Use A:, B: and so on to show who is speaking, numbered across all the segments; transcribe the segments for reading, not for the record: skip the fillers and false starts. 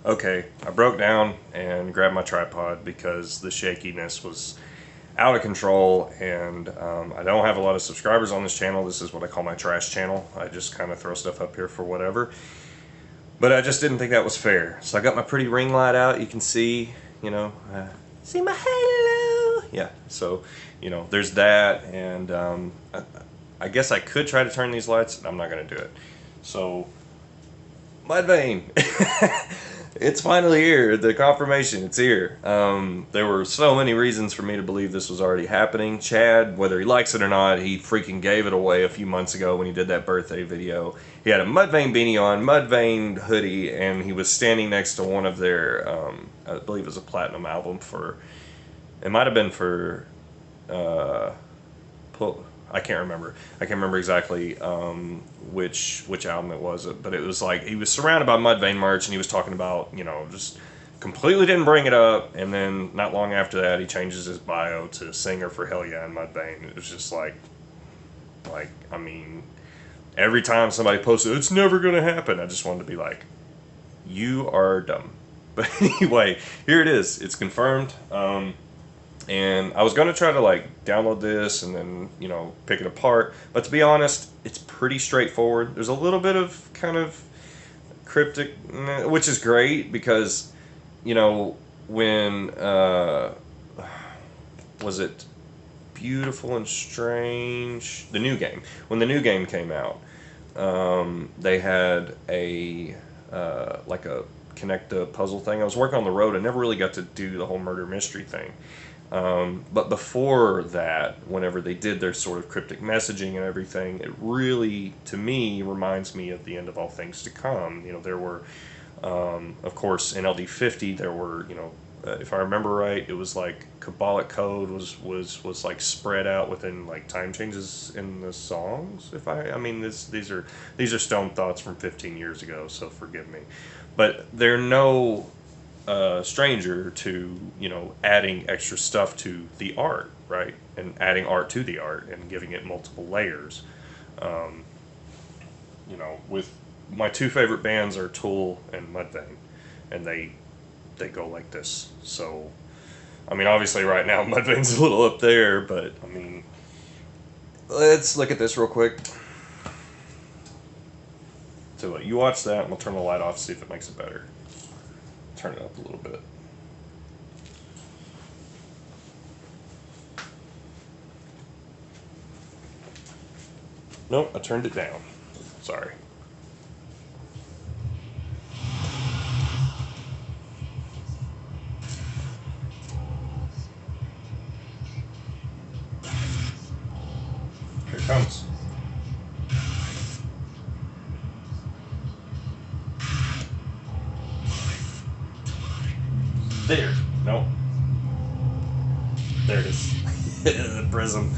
A: Okay, I broke down and grabbed my tripod because the shakiness was out of control, and I don't have a lot of subscribers on this channel. This is what I call my trash channel. I just kind of throw stuff up here for whatever. But I just didn't think that was fair. So I got my pretty ring light out. You can see, see my halo. Yeah, so, there's that, and I guess I could try to turn these lights. I'm not going to do it. So, Mudvayne. It's finally here. The confirmation, it's here. There were so many reasons for me to believe this was already happening. Chad, whether he likes it or not, he freaking gave it away a few months ago when he did that birthday video. He had a Mudvayne beanie on, Mudvayne hoodie, and he was standing next to one of their, I believe it was a platinum album for, it might have been for, I can't remember. I can't remember exactly which album it was, but it was like he was surrounded by Mudvayne merch, and he was talking about, just completely didn't bring it up, and then not long after that, he changes his bio to singer for Hell Yeah and Mudvayne. It was just like, I mean, every time somebody posted, it's never gonna happen, I just wanted to be like, you are dumb. But anyway, here it is. It's confirmed. And I was going to try to download this and then, pick it apart. But to be honest, it's pretty straightforward. There's a little bit of kind of cryptic, which is great because, when, was it Beautiful and Strange? The new game. When the new game came out, they had a, like a connect the puzzle thing. I was working on the road. I never really got to do the whole murder mystery thing. But before that, whenever they did their sort of cryptic messaging and everything, it really, to me, reminds me of the end of all things to come. There were, of course, in LD50, there were, if I remember right, it was like Kabbalic code was like spread out within like time changes in the songs. I mean, these are stone thoughts from 15 years ago, so forgive me, but they're no stranger to adding extra stuff to the art, right? And adding art to the art and giving it multiple layers. With my two favorite bands are Tool and Mudvayne, and they go like this. So, I mean, obviously right now Mudvayne's a little up there, but I mean, let's look at this real quick. So you watch that, and we'll turn the light off, see if it makes it better. Turn it up a little bit. Nope, I turned it down. Sorry. Here it comes. There. Nope. There it is. The prism.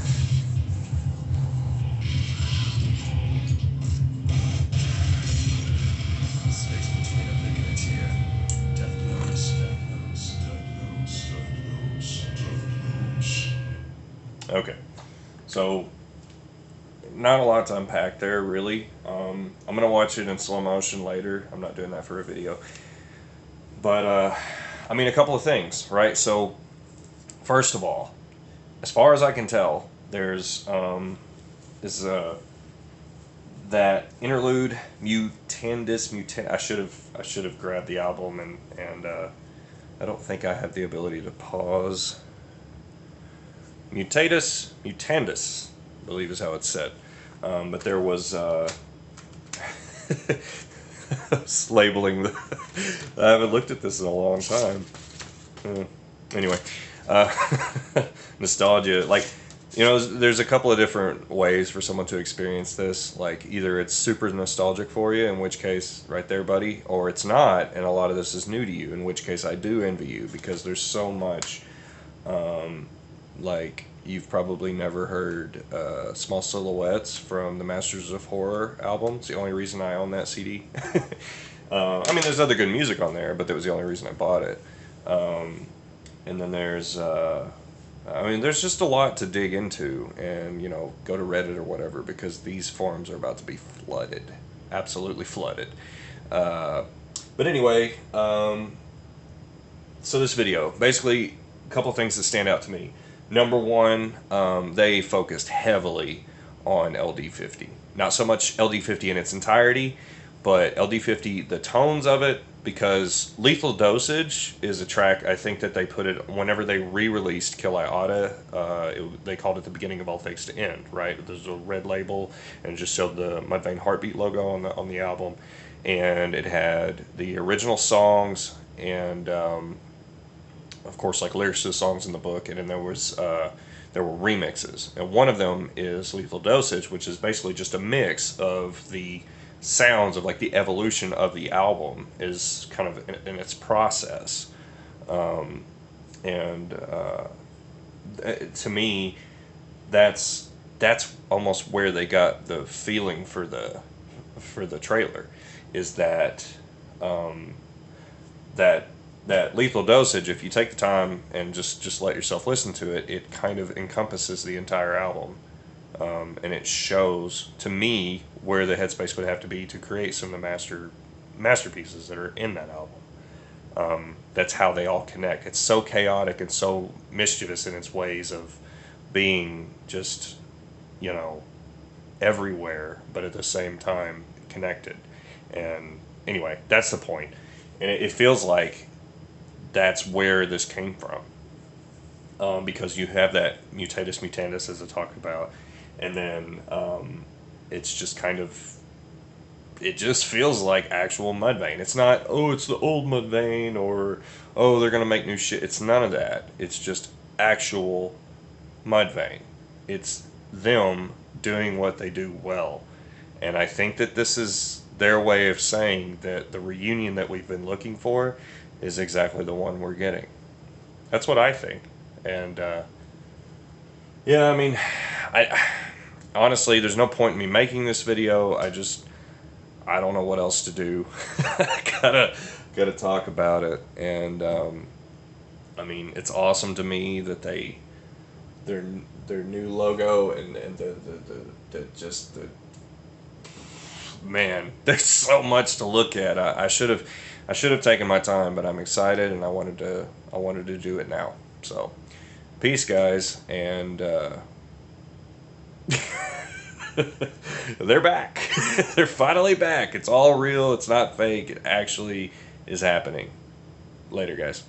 A: Space between a big and here. Death knows, death knows, death knows. Okay. So, not a lot to unpack there, really. I'm going to watch it in slow motion later. I'm not doing that for a video. But, I mean, a couple of things, right? So, first of all, as far as I can tell, there's that interlude, Mutandis. I should have grabbed the album, and I don't think I have the ability to pause. Mutandis, I believe is how it's said. But there was labeling the. I haven't looked at this in a long time. Anyway, nostalgia. There's a couple of different ways for someone to experience this. Like, either it's super nostalgic for you, in which case, right there, buddy, or it's not, and a lot of this is new to you, in which case I do envy you, because there's so much. Like, you've probably never heard Small Silhouettes from the Masters of Horror album. It's the only reason I own that CD. I mean, there's other good music on there, but that was the only reason I bought it. And then there's, there's just a lot to dig into, and, go to Reddit or whatever, because these forums are about to be flooded. Absolutely flooded. But anyway, so this video, basically, a couple things that stand out to me. Number one, they focused heavily on LD50. Not so much LD50 in its entirety, but LD50, the tones of it, because Lethal Dosage is a track, I think that they put it, whenever they re-released Kill I Oughta, they called it the beginning of All Things to End, right? There's a red label, and it just showed the Mudvayne Heartbeat logo on the album. And it had the original songs, and of course, like lyrics to the songs in the book, and then there were remixes, and one of them is Lethal Dosage, which is basically just a mix of the sounds of like the evolution of the album is kind of in its process, and to me, that's almost where they got the feeling for the trailer, is that that Lethal Dosage, if you take the time and just let yourself listen to it, it kind of encompasses the entire album. And it shows, to me, where the headspace would have to be to create some of the masterpieces that are in that album. That's how they all connect. It's so chaotic and so mischievous in its ways of being just, everywhere, but at the same time connected. And anyway, that's the point. And it feels like that's where this came from, because you have that mutatus mutandis, as I talked about, and then it's just kind of, it just feels like actual Mudvayne. It's not, oh, it's the old Mudvayne, or oh, they're gonna make new shit. It's none of that. It's just actual Mudvayne. It's them doing what they do well, and I think that this is their way of saying that the reunion that we've been looking for is exactly the one we're getting. That's what I think. And yeah, I mean, I honestly, there's no point in me making this video. I don't know what else to do. I gotta talk about it. And I mean, it's awesome to me that their new logo and the man, there's so much to look at. I should have taken my time, but I'm excited, and I wanted to do it now. So, peace, guys, and they're back. They're finally back. It's all real. It's not fake. It actually is happening. Later, guys.